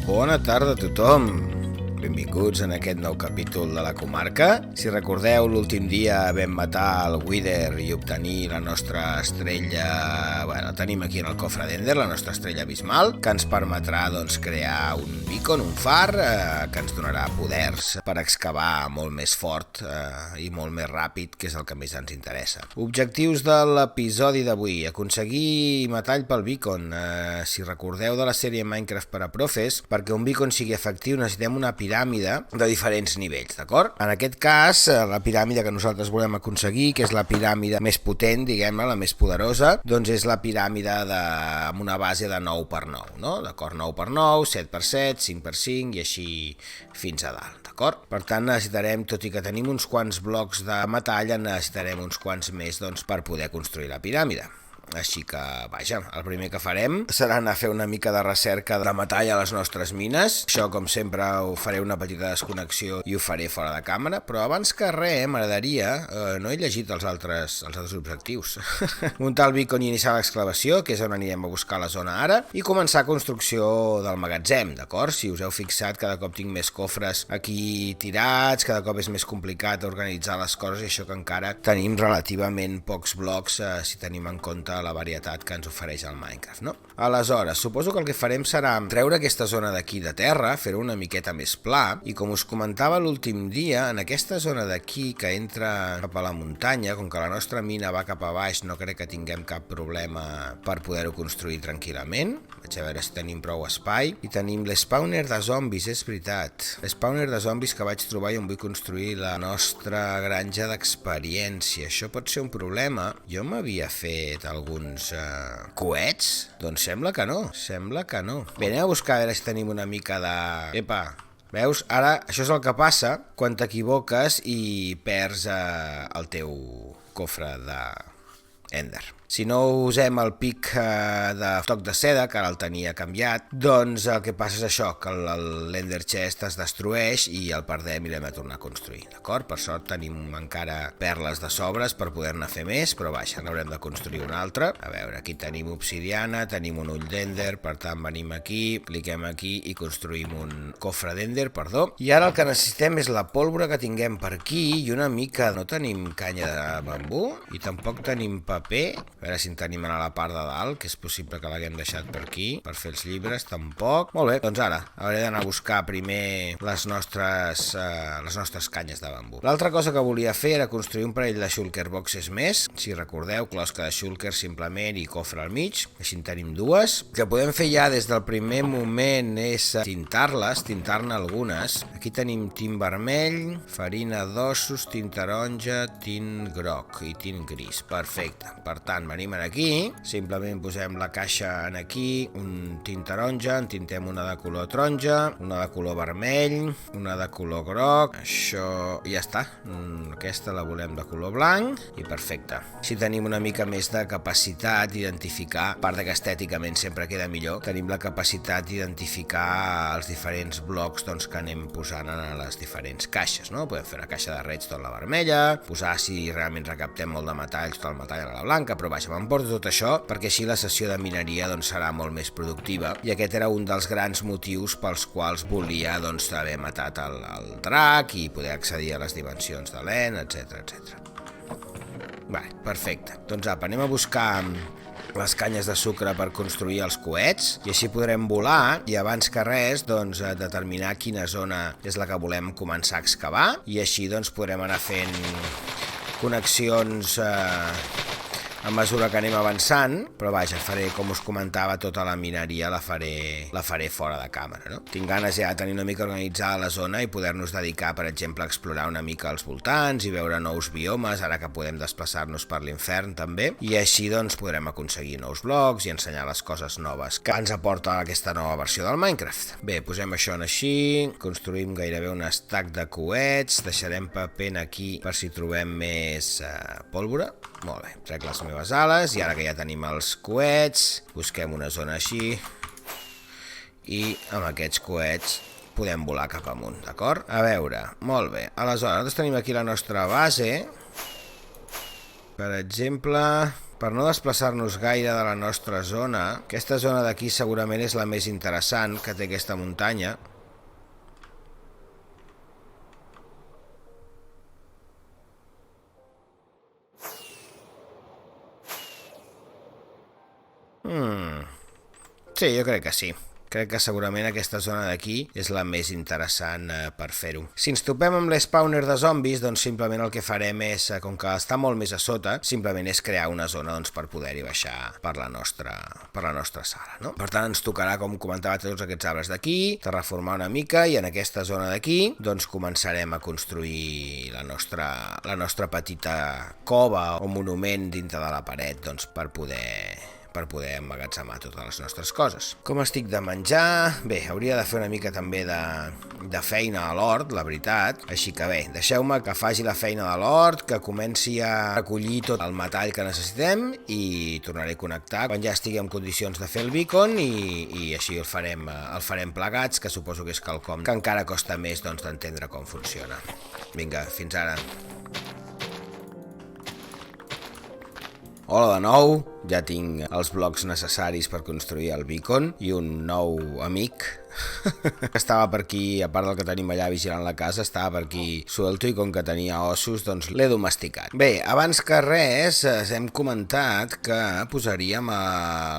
Bona tarda a tothom. Benvinguts en aquest nou capítol de la comarca. Si recordeu, l'últim dia vam matar el Wither i obtenir la nostra estrella... Bueno, tenim aquí en el cofre d'Ender, la nostra estrella abismal, que ens permetrà crear un beacon, un far, que ens donarà poders per excavar molt més fort i molt més ràpid, que és el que més ens interessa. Objectius de l'episodi d'avui: aconseguir metall pel beacon. Si recordeu de la sèrie Minecraft per a profes, perquè un beacon sigui efectiu necessitem una piràmide de diferents nivells, d'acord? En aquest cas, la piràmide que nosaltres volem aconseguir, que és la piràmide més potent, diguem-ne, la més poderosa, doncs és la piràmide amb una base de 9x9, no? D'acord? 9x9, 7x7, 5x5 i així fins a dalt, d'acord? Per tant, necessitarem, tot i que tenim uns quants blocs de metall, necessitarem uns quants més per poder construir la piràmide. Així que, vaja, el primer que farem serà anar a fer una mica de recerca de metall a les nostres mines. Això, com sempre, ho faré una petita desconnexió i ho faré fora de càmera, però abans que res, m'agradaria... no he llegit els altres objectius. Muntar el beacon i iniciar l'excavació, que és on anirem a buscar la zona ara, i començar construcció del magatzem, d'acord? Si us heu fixat, cada cop tinc més cofres aquí tirats, cada cop és més complicat organitzar les coses, i això que encara tenim relativament pocs blocs, si tenim en compte la varietat que ens ofereix el Minecraft, no? Aleshores, suposo que el que farem serà treure aquesta zona d'aquí de terra, fer-ho una miqueta més pla, i com us comentava l'últim dia, en aquesta zona d'aquí que entra cap a la muntanya, com que la nostra mina va cap a baix, no crec que tinguem cap problema per poder-ho construir tranquil·lament. Vaig a veure si tenim prou espai. I tenim l'spawner de zombis, és veritat. L'spawner de zombis que vaig trobar i on vull construir la nostra granja d'experiència. Això pot ser un problema. Jo m'havia fet alguns coets? Doncs sembla que no, Bé, anem a buscar a veure si tenim una mica de... Epa, veus? Ara, això és el que passa quan t'equivoques i perds el teu cofre d'Ender. Si no usem el pic de toc de seda, que ara el tenia canviat, doncs el que passa és això, que l'Ender Chest es destrueix i el perdem i l'hem de tornar a construir, d'acord? Per sort tenim encara perles de sobres per poder-ne fer més, però vaja, n'haurem de construir un altre. A veure, aquí tenim obsidiana, tenim un ull d'Ender, per tant venim aquí, cliquem aquí i construïm un cofre d'Ender, perdó. I ara el que necessitem és la pólvora que tinguem per aquí i una mica... No tenim canya de bambú i tampoc tenim paper. A veure si en tenim a la part de dalt, que és possible que l'haguem deixat per aquí, per fer els llibres, tampoc. Molt bé, doncs ara hauré d'anar a buscar primer les nostres canyes de bambú. L'altra cosa que volia fer era construir un parell de shulker boxes més. Si recordeu, closca de shulker simplement i cofre al mig, així en tenim dues. El que podem fer ja des del primer moment és tintar-ne algunes. Aquí tenim tint vermell, farina d'ossos, tint taronja, tint groc i tint gris. Perfecte. Per tant, venim aquí, simplement posem la caixa en aquí, un tint taronja, en tintem una de color taronja, una de color vermell, una de color groc, això ja està, aquesta la volem de color blanc i perfecte. Si tenim una mica més de capacitat d'identificar, a part que estèticament sempre queda millor, tenim la capacitat d'identificar els diferents blocs que anem posant en les diferents caixes, no? Podem fer una caixa de raids tota la vermella, posar si realment recaptem molt de metall, tot el metall a la blanca, però vaja, m'emporto tot això perquè així la sessió de mineria serà molt més productiva i aquest era un dels grans motius pels quals volia haver matat el drac i poder accedir a les dimensions de l'En, etc. Vale, perfecte. Doncs apa, anem a buscar les canyes de sucre per construir els coets i així podrem volar i abans que res determinar quina zona és la que volem començar a excavar i així podrem anar fent connexions a mesura que anem avançant, però vaja, faré, com us comentava, tota la mineria la faré fora de càmera, no? Tinc ganes ja de tenir una mica organitzada la zona i poder-nos dedicar, per exemple, a explorar una mica els voltants i veure nous biomes, ara que podem desplaçar-nos per l'infern també, i així podrem aconseguir nous blocs i ensenyar les coses noves que ens aporta aquesta nova versió del Minecraft. Bé, posem això en així, construïm gairebé un stack de coets, deixarem paper aquí per si trobem més pólvora. Molt bé, trec les meves ales i ara que ja tenim els coets, busquem una zona així i amb aquests coets podem volar cap amunt, d'acord? A veure, molt bé, aleshores nosaltres tenim aquí la nostra base, per exemple, Per no desplaçar-nos gaire de la nostra zona, aquesta zona d'aquí segurament és la més interessant que té aquesta muntanya. Sí, jo crec que sí. Crec que segurament aquesta zona d'aquí és la més interessant per fer-ho. Si ens topem amb l'spawner de zombis, doncs simplement el que farem és, com que està molt més a sota, simplement és crear una zona per poder-hi baixar per la nostra sala, no? Per tant, ens tocarà, com comentava, tots aquests arbres d'aquí, terraformar una mica, i en aquesta zona d'aquí doncs començarem a construir la nostra petita cova o monument dintre de la paret, doncs per poder emmagatzemar totes les nostres coses. Com estic de menjar? Bé, hauria de fer una mica també de feina a l'hort, la veritat, així que bé, deixeu-me que faci la feina de l'hort, que comenci a recollir tot el metall que necessitem i tornaré a connectar quan ja estigui en condicions de fer el beacon i així el farem plegats, que suposo que és quelcom que encara costa més d'entendre com funciona. Vinga, fins ara. Hola de nou, ja tinc els blocs necessaris per construir el beacon i un nou amic que estava per aquí, a part del que tenim allà vigilant la casa, estava per aquí suelto i com que tenia ossos, doncs l'he domesticat. Bé, abans que res, hem comentat que posaríem a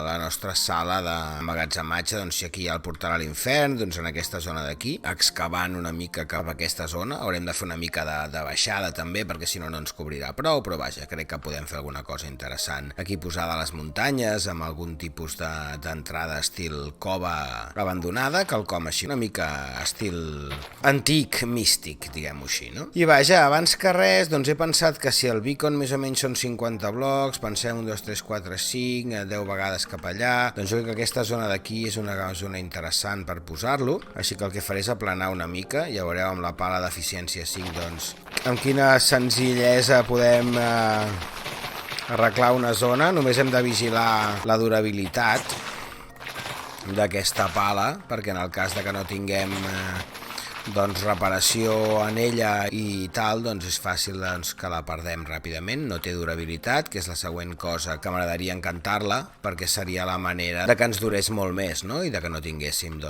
la nostra sala d'emmagatzematge, doncs si aquí hi ha el portal a l'infern, doncs en aquesta zona d'aquí, excavant una mica cap a aquesta zona, haurem de fer una mica de baixada també, perquè si no ens cobrirà prou, però vaja, crec que podem fer alguna cosa interessant. Aquí posada a les muntanyes, amb algun tipus d'entrada estil cova abandonada, quelcom així, una mica estil antic, místic, diguem-ho així, no? I vaja, abans que res, doncs he pensat que si el beacon més o menys són 50 blocs, pensem 1, 2, 3, 4, 5, 10 vegades cap allà, doncs jo crec que aquesta zona d'aquí és una zona interessant per posar-lo, així que el que faré és aplanar una mica, ja veureu amb la pala d'eficiència 5, doncs, amb quina senzillesa podem arreglar una zona. Només hem de vigilar la durabilitat d'aquesta pala, perquè en el cas de que no tinguem reparació en ella i tal, doncs és fàcil que la perdem ràpidament, no té durabilitat, que és la següent cosa que m'agradaria encantar-la, perquè seria la manera de que ens durés molt més, no? I de que no tinguéssim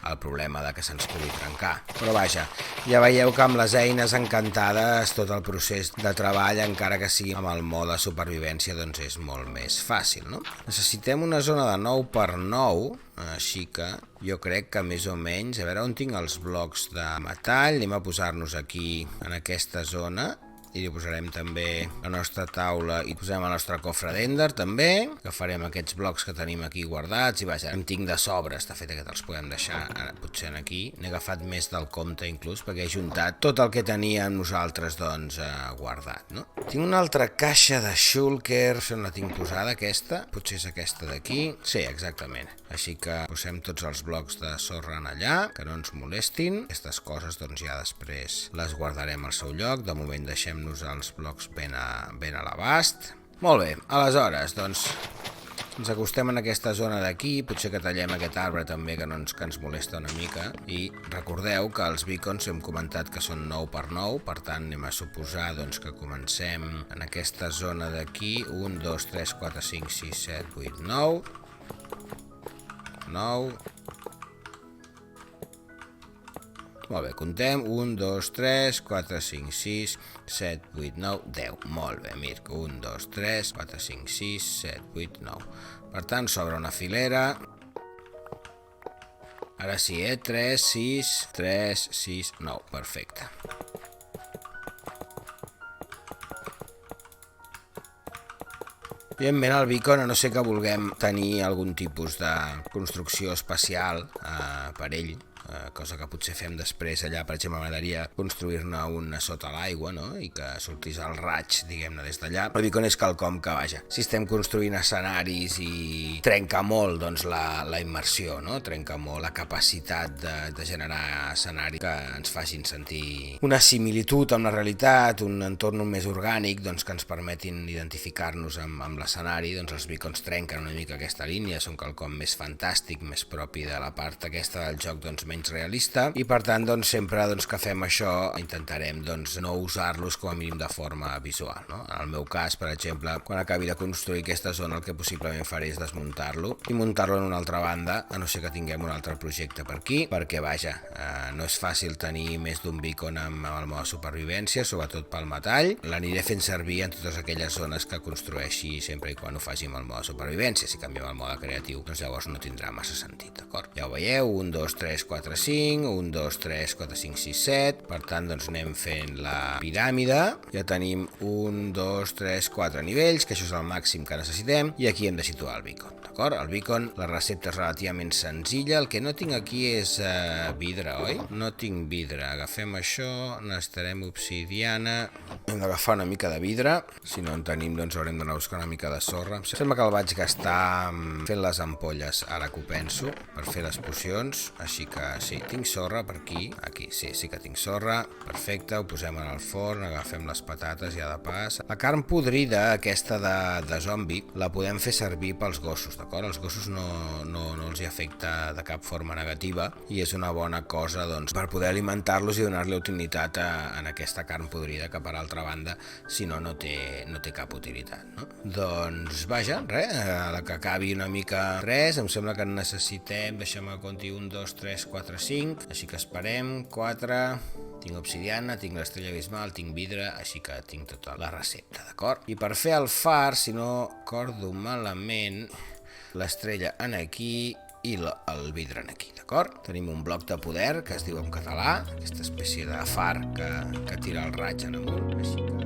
el problema de que se'ns pugui trencar. Però vaja, ja veieu que amb les eines encantades tot el procés de treball, encara que sigui amb el mode supervivència, doncs és molt més fàcil, no? Necessitem una zona de 9x9, així que jo crec que més o menys, a veure on tinc els blocs de metall, anem a posar-nos aquí en aquesta zona i li posarem també la nostra taula i posem el nostre cofre d'Ender també, que farem aquests blocs que tenim aquí guardats i vaja, en tinc de sobres, de fet aquest els podem deixar potser aquí, n'he agafat més del compte inclús perquè he juntat tot el que teníem nosaltres guardat, no? Tinc una altra caixa de shulker, on la tinc posada aquesta, potser és aquesta d'aquí, sí, exactament, així que posem tots els blocs de sorra en allà, que no ens molestin, aquestes coses doncs ja després les guardarem al seu lloc, de moment deixem els blocs ben a l'abast. Molt bé, aleshores, doncs, ens acostem en aquesta zona d'aquí, potser que tallem aquest arbre també que ens molesta una mica, i recordeu que els beacons hem comentat que són 9x9, per tant anem a suposar que comencem en aquesta zona d'aquí, 1, 2, 3, 4, 5, 6, 7, 8, 9. Molt bé, contem 1, 2, 3, 4, 5, 6, 7, 8, 9, 10. Molt bé, Mirk, 1, 2, 3, 4, 5, 6, 7, 8, 9. Per tant, s'obre una filera. Ara sí, 3, 6, 3, 6, 9. Perfecte. Evidentment el beacon, a no ser que vulguem tenir algun tipus de construcció especial per ell, cosa que potser fem després allà, per exemple, m'agradaria construir-ne una sota l'aigua, no? I que sortís el raig, diguem-ne, des d'allà. El beacon és quelcom que, vaja, si estem construint escenaris i trenca molt, doncs, la immersió, no? Trenca molt la capacitat de generar escenaris que ens facin sentir una similitud amb la realitat, un entorn més orgànic, doncs, que ens permetin identificar-nos amb l'escenari, doncs els beacons trenquen una mica aquesta línia, són quelcom més fantàstic, més propi de la part aquesta del joc, doncs, menys realista, i per tant doncs, sempre que fem això intentarem no usar-los com a mínim de forma visual, no? En el meu cas, per exemple, quan acabi de construir aquesta zona, el que possiblement faré és desmuntar-lo i muntar-lo en una altra banda, a no ser que tinguem un altre projecte per aquí, perquè vaja, no és fàcil tenir més d'un beacon amb el mode supervivència, sobretot pel metall. L'aniré fent servir en totes aquelles zones que construeixi sempre i quan ho faci amb el mode supervivència. Si canviem el mode creatiu, doncs llavors no tindrà massa sentit, d'acord? Ja ho veieu, 1, 2, 3, 4, 5, 1, 2, 3, 4, 5, 6, 7, per tant doncs anem fent la piràmide, ja tenim 1, 2, 3, 4 nivells, que això és el màxim que necessitem, i aquí hem de situar el beacon, d'acord? El beacon, la recepta és relativament senzilla, el que no tinc aquí és vidre, oi? No tinc vidre, agafem això, necessitarem obsidiana, hem d'agafar una mica de vidre, si no en tenim doncs haurem d'anar a buscar una mica de sorra. Em sembla que el vaig gastar fent les ampolles, ara que ho penso, per fer les pocions, així que sí, tinc sorra per aquí, sí que tinc sorra, perfecte, ho posem en el forn, agafem les patates ja de pas. La carn podrida, aquesta de zombi, la podem fer servir pels gossos, d'acord? Els gossos no els hi afecta de cap forma negativa i és una bona cosa doncs, per poder alimentar-los i donar-li utilitat en aquesta carn podrida, que per altra banda, si no, no té cap utilitat, no? Doncs vaja, res, a la que acabi una mica res, em sembla que en necessitem, deixem-me compti 1, 2, 3, 4, 5, així que esperem, 4, tinc obsidiana, tinc l'estrella abismal, tinc vidre, així que tinc tota la recepta, d'acord? I per fer el far, si no recordo malament, l'estrella en aquí i el vidre en aquí, d'acord? Tenim un bloc de poder que es diu en català, aquesta espècie de far que tira el raig en amunt, així que